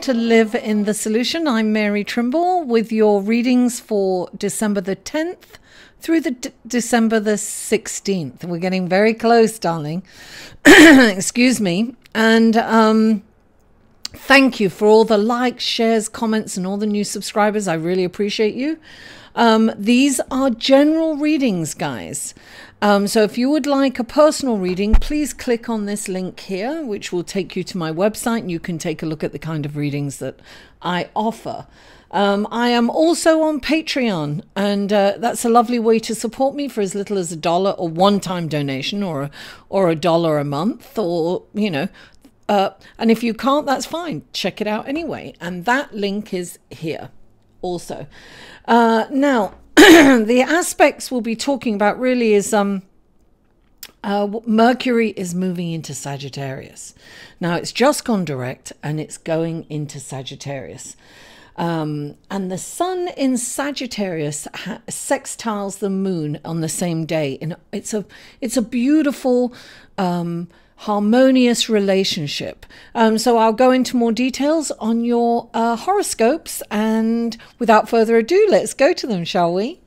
to Live in the Solution. I'm Mary Trimble with your readings for December the 10th through the December the 16th. We're getting very close, darling. Excuse me. And thank you for all the likes, shares, comments, and all the new subscribers. I really appreciate you. These are general readings, guys. So if you would like a personal reading, please click on this link here, which will take you to my website, and you can take a look at the kind of readings that I offer. I am also on Patreon, and that's a lovely way to support me for as little as $1 or one-time donation, or $1 a month, or, you know, and if you can't, that's fine. Check it out anyway. And that link is here also. Now, the aspects we'll be talking about really is Mercury is moving into Sagittarius. Now, it's just gone direct and it's going into Sagittarius. And the sun in Sagittarius sextiles the moon on the same day. And it's a beautiful, harmonious relationship. So I'll go into more details on your horoscopes, and without further ado, let's go to them, shall we?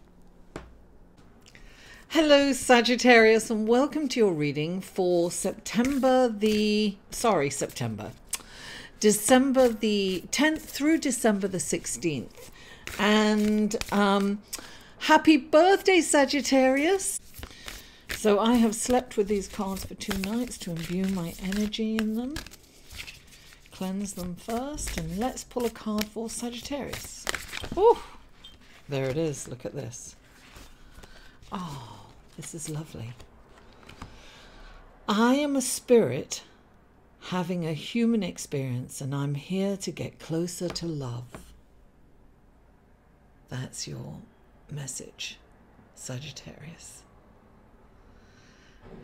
Hello, Sagittarius, and welcome to your reading for December the 10th through December the 16th. And happy birthday, Sagittarius. So I have slept with these cards for 2 nights to imbue my energy in them. Cleanse them first, and let's pull a card for Sagittarius. Oh, there it is. Look at this. Oh, this is lovely. I am a spirit having a human experience, and I'm here to get closer to love. That's your message, Sagittarius.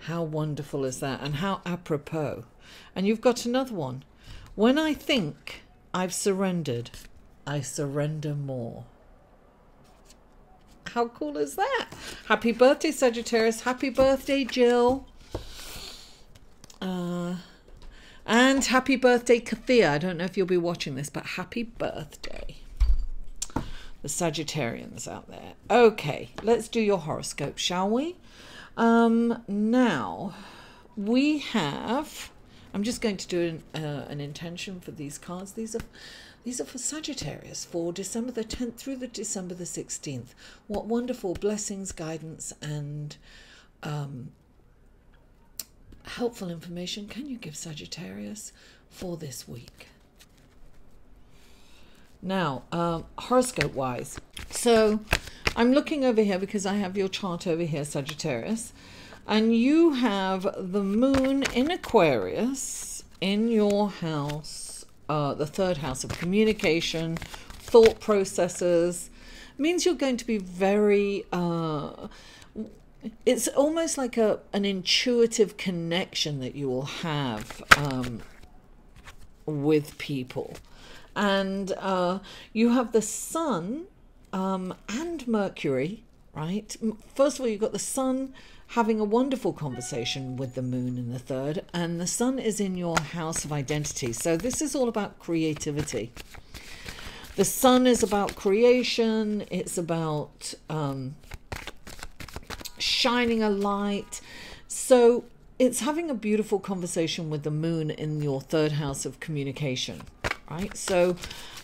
How wonderful is that, and how apropos. And you've got another one. When I think I've surrendered, I surrender more. How cool is that? Happy birthday, Sagittarius. Happy birthday, Jill. And happy birthday, Kathia. I don't know if you'll be watching this, but happy birthday. The Sagittarians out there. Okay, let's do your horoscope, shall we? Now we have, I'm just going to do an intention for these cards. These are for Sagittarius for December the 10th through the December the 16th. What wonderful blessings, guidance, and helpful information can you give Sagittarius for this week? Now, horoscope wise, so I'm looking over here because I have your chart over here, Sagittarius, and you have the moon in Aquarius in your house, the 3rd house of communication, thought processes. It means you're going to be very, it's almost like an intuitive connection that you will have with people. And you have the sun and Mercury, right? First of all, you've got the sun having a wonderful conversation with the moon in the 3rd, and the sun is in your house of identity. So this is all about creativity. The sun is about creation. It's about shining a light. So it's having a beautiful conversation with the moon in your 3rd house of communication, right? So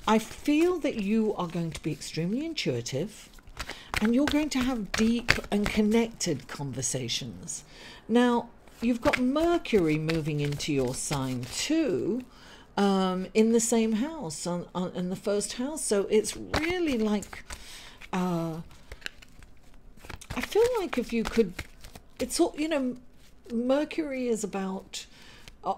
I feel that you are going to be extremely intuitive, and you're going to have deep and connected conversations. Now, you've got Mercury moving into your sign too, in the same house, in the 1st house. So it's really like, I feel like if you could, it's all, you know, Mercury is about,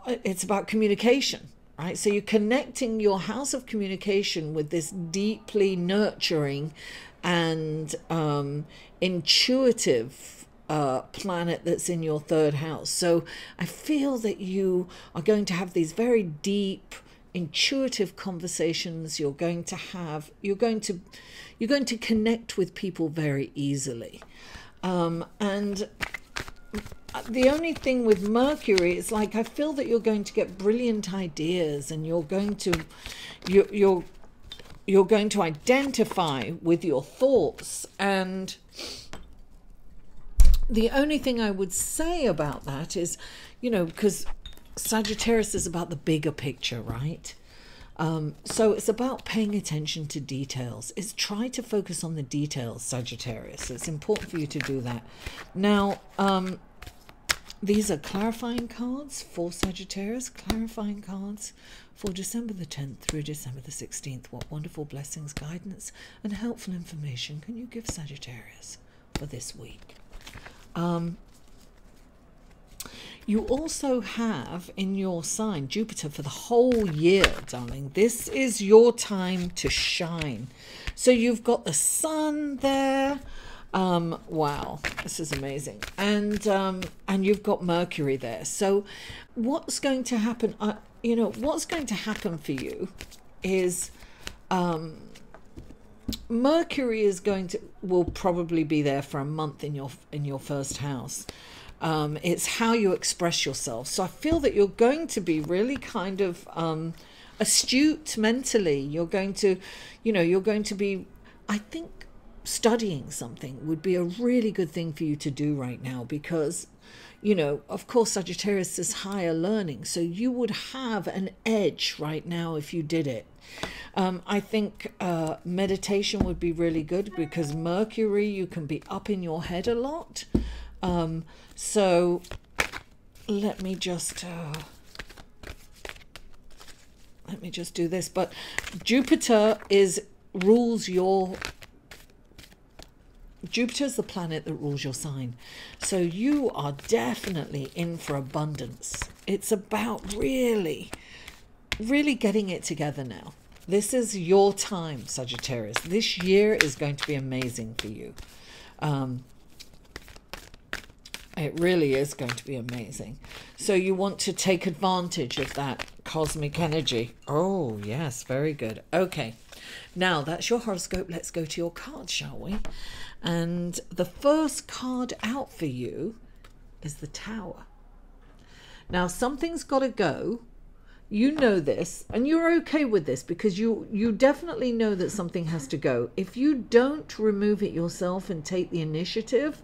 it's about communication, right? So you're connecting your house of communication with this deeply nurturing and intuitive planet that's in your 3rd house. So I feel that you are going to have these very deep, intuitive conversations. You're going to connect with people very easily. And the only thing with Mercury is like, I feel that you're going to get brilliant ideas, and you're going to you're going to identify with your thoughts. And the only thing I would say about that is, you know, because Sagittarius is about the bigger picture, right? So it's about paying attention to details. It's try to focus on the details, Sagittarius. It's important for you to do that. Now, these are clarifying cards for Sagittarius, clarifying cards for December the 10th through December the 16th. What wonderful blessings, guidance, and helpful information can you give Sagittarius for this week? You also have in your sign Jupiter for the whole year, darling. This is your time to shine. So you've got the sun there. Wow, this is amazing. And you've got Mercury there. So what's going to happen? You know, what's going to happen for you is Mercury is will probably be there for a month in your first house. It's how you express yourself. So I feel that you're going to be really kind of astute mentally. You're going to be, I think, studying something would be a really good thing for you to do right now, because, you know, of course, Sagittarius is higher learning. So you would have an edge right now if you did it. I think meditation would be really good, because Mercury, you can be up in your head a lot. So let me just do this. But Jupiter's the planet that rules your sign. So you are definitely in for abundance. It's about really, really getting it together now. This is your time, Sagittarius. This year is going to be amazing for you. It really is going to be amazing. So you want to take advantage of that cosmic energy. Oh, yes, very good. Okay, now that's your horoscope. Let's go to your cards, shall we? And the first card out for you is the Tower. Now, something's got to go. You know this, and you're okay with this, because you definitely know that something has to go. If you don't remove it yourself and take the initiative,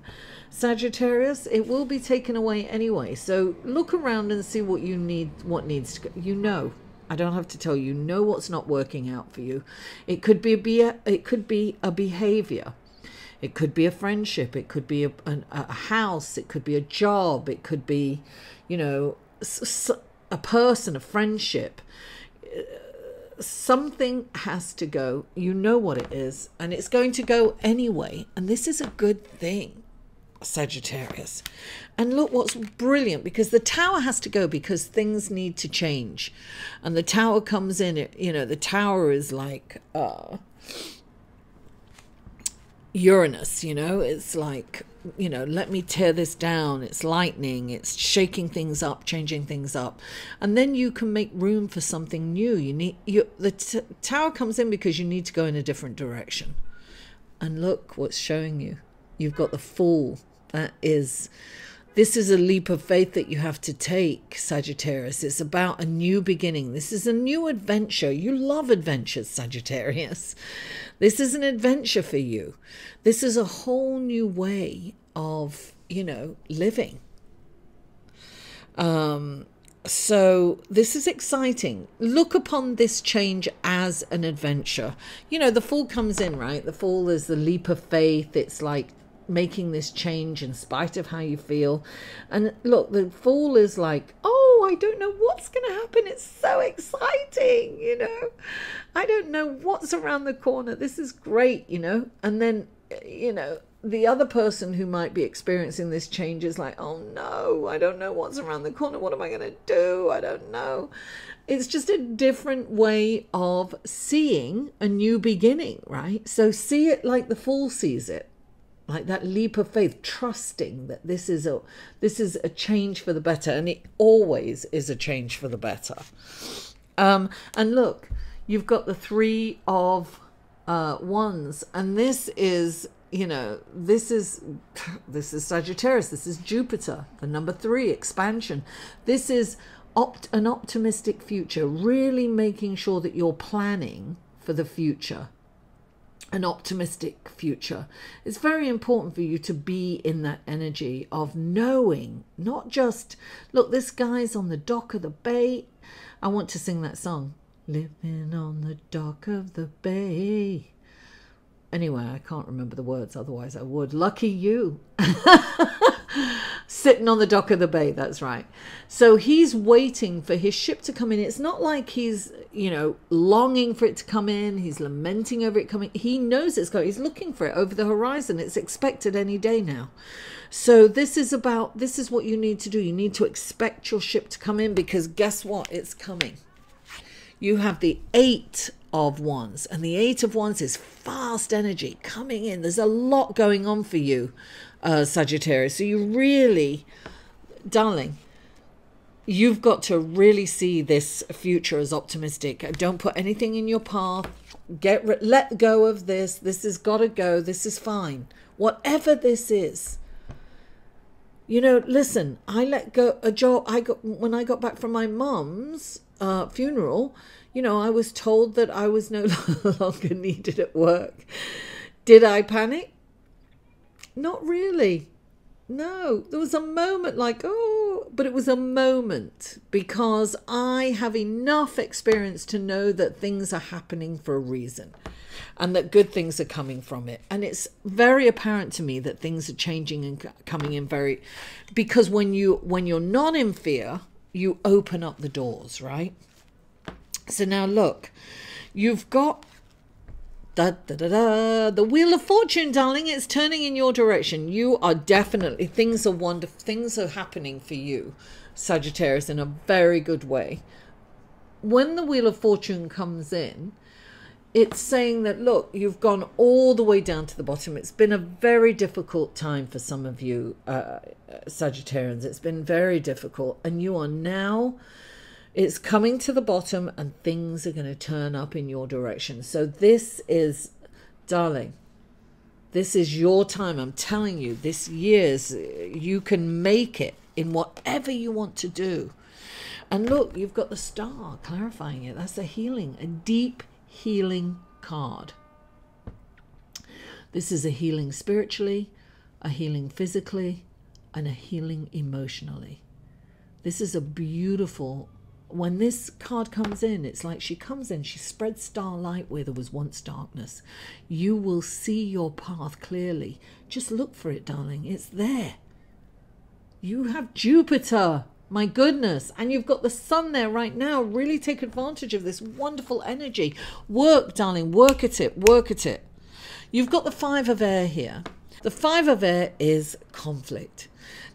Sagittarius, it will be taken away anyway. So look around and see what you need, what needs to go. You know, I don't have to tell you, know what's not working out for you. It could be a behavior. It could be a friendship. It could be a house. It could be a job. It could be, you know, a person, a friendship. Something has to go. You know what it is, and it's going to go anyway. And this is a good thing, Sagittarius. And look what's brilliant, because the Tower has to go because things need to change. And the Tower comes in, you know, the Tower is like Uranus, you know, it's like, you know, let me tear this down. It's lightning, it's shaking things up, changing things up. And then you can make room for something new. The Tower comes in because you need to go in a different direction. And look what's showing you. You've got the Fool. This is a leap of faith that you have to take, Sagittarius. It's about a new beginning. This is a new adventure. You love adventures, Sagittarius. This is an adventure for you. This is a whole new way of, you know, living. So this is exciting. Look upon this change as an adventure. You know, the Fool comes in, right? The Fool is the leap of faith. It's like making this change in spite of how you feel. And look, the Fool is like, oh, I don't know what's going to happen. It's so exciting, you know. I don't know what's around the corner. This is great, you know. And then, you know, the other person who might be experiencing this change is like, oh no, I don't know what's around the corner. What am I going to do? I don't know. It's just a different way of seeing a new beginning, right? So see it like the Fool sees it. Like that leap of faith, trusting that this is a change for the better, and it always is a change for the better. And look, you've got the Three of Wands, and this is you know, this is Sagittarius. This is Jupiter, the number 3, expansion. This is an optimistic future, really making sure that you're planning for the future, an optimistic future. It's very important for you to be in that energy of knowing, not just, look, this guy's on the dock of the bay. I want to sing that song, living on the dock of the bay. Anyway, I can't remember the words, otherwise I would. Lucky you. Sitting on the dock of the bay, that's right. So he's waiting for his ship to come in. It's not like he's, you know, longing for it to come in. He's lamenting over it coming. He knows it's going. He's looking for it over the horizon. It's expected any day now. So this is what you need to do. You need to expect your ship to come in, because guess what? It's coming. You have the 8 of Wands, and the 8 of Wands is fast energy coming in. There's a lot going on for you, Sagittarius. So you really, darling, you've got to really see this future as optimistic. Don't put anything in your path. Let go of this. This has got to go. This is fine. Whatever this is. You know, listen, I let go a job. When I got back from my mum's funeral, you know, I was told that I was no longer needed at work. Did I panic? Not really. No, there was a moment like, oh, but it was a moment, because I have enough experience to know that things are happening for a reason and that good things are coming from it. And it's very apparent to me that things are changing and coming in because when you're not in fear, you open up the doors, right? So now look, you've got the Wheel of Fortune, darling. It's turning in your direction. You are definitely, things are wonderful. Things are happening for you, Sagittarius, in a very good way. When the Wheel of Fortune comes in, it's saying that, look, you've gone all the way down to the bottom. It's been a very difficult time for some of you, Sagittarians. It's been very difficult. And you are now, it's coming to the bottom, and things are going to turn up in your direction. So this is, darling, this is your time. I'm telling you, this year's, you can make it in whatever you want to do. And look, you've got the star clarifying it. That's a healing, a deep healing card. This is a healing spiritually, a healing physically, and a healing emotionally. This is a beautiful, when this card comes in, it's like she comes in, she spreads starlight where there was once darkness. You will see your path clearly. Just look for it, darling. It's there. You have Jupiter. My goodness. And you've got the sun there right now. Really take advantage of this wonderful energy. Work, darling. Work at it. Work at it. You've got the 5 of air here. The 5 of air is conflict.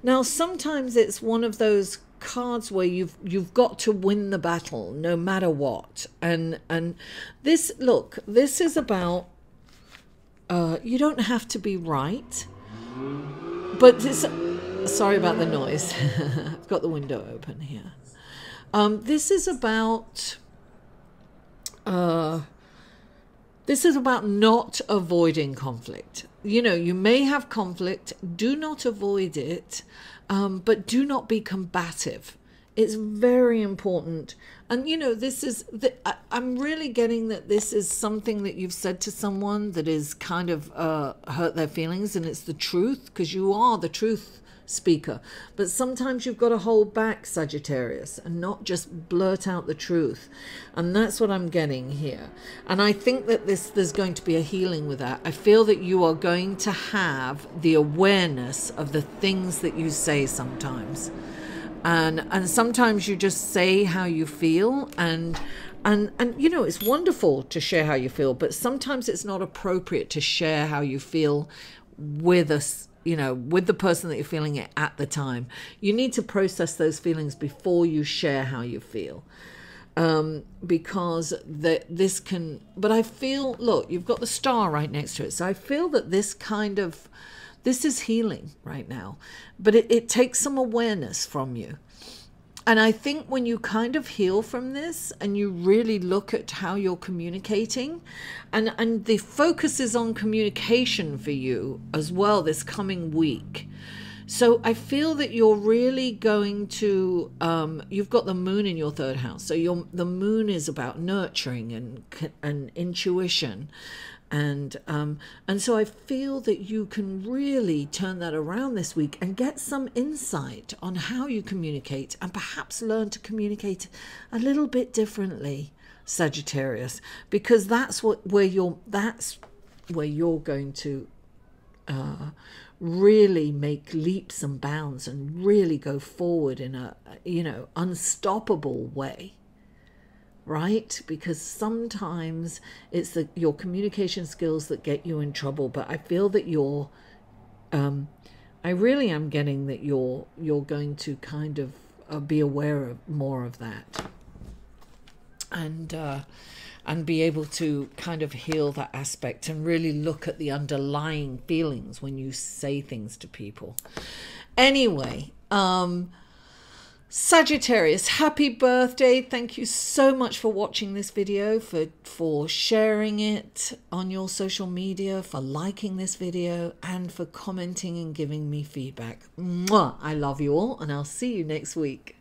Now, sometimes it's one of those cards where you've got to win the battle no matter what. And this, look, this is about, you don't have to be right. But this, sorry about the noise. I've got the window open here. This is about not avoiding conflict. You know, you may have conflict. Do not avoid it, but do not be combative. It's very important. And, you know, this is, I'm really getting that this is something that you've said to someone that is kind of hurt their feelings, and it's the truth, because you are the truth speaker. But sometimes you've got to hold back, Sagittarius, and not just blurt out the truth. And that's what I'm getting here. And I think that there's going to be a healing with that. I feel that you are going to have the awareness of the things that you say sometimes. And sometimes you just say how you feel, and you know, it's wonderful to share how you feel, but sometimes it's not appropriate to share how you feel with us, you know, with the person that you're feeling it at the time. You need to process those feelings before you share how you feel, because this can, but I feel, look, you've got the star right next to it, so I feel that this is healing right now, but it takes some awareness from you. And I think when you kind of heal from this and you really look at how you're communicating, and the focus is on communication for you as well this coming week. So I feel that you're really going to, you've got the moon in your third house. So the moon is about nurturing and intuition. And so I feel that you can really turn that around this week and get some insight on how you communicate, and perhaps learn to communicate a little bit differently, Sagittarius, because that's where you're going to really make leaps and bounds and really go forward in a, unstoppable way. Right? Because sometimes it's your communication skills that get you in trouble, but I feel that I really am getting that you're going to kind of be aware of more of that, and be able to kind of heal that aspect and really look at the underlying feelings when you say things to people. Anyway, Sagittarius, happy birthday. Thank you so much for watching this video, for sharing it on your social media, for liking this video, and for commenting and giving me feedback. Mwah! I love you all, and I'll see you next week.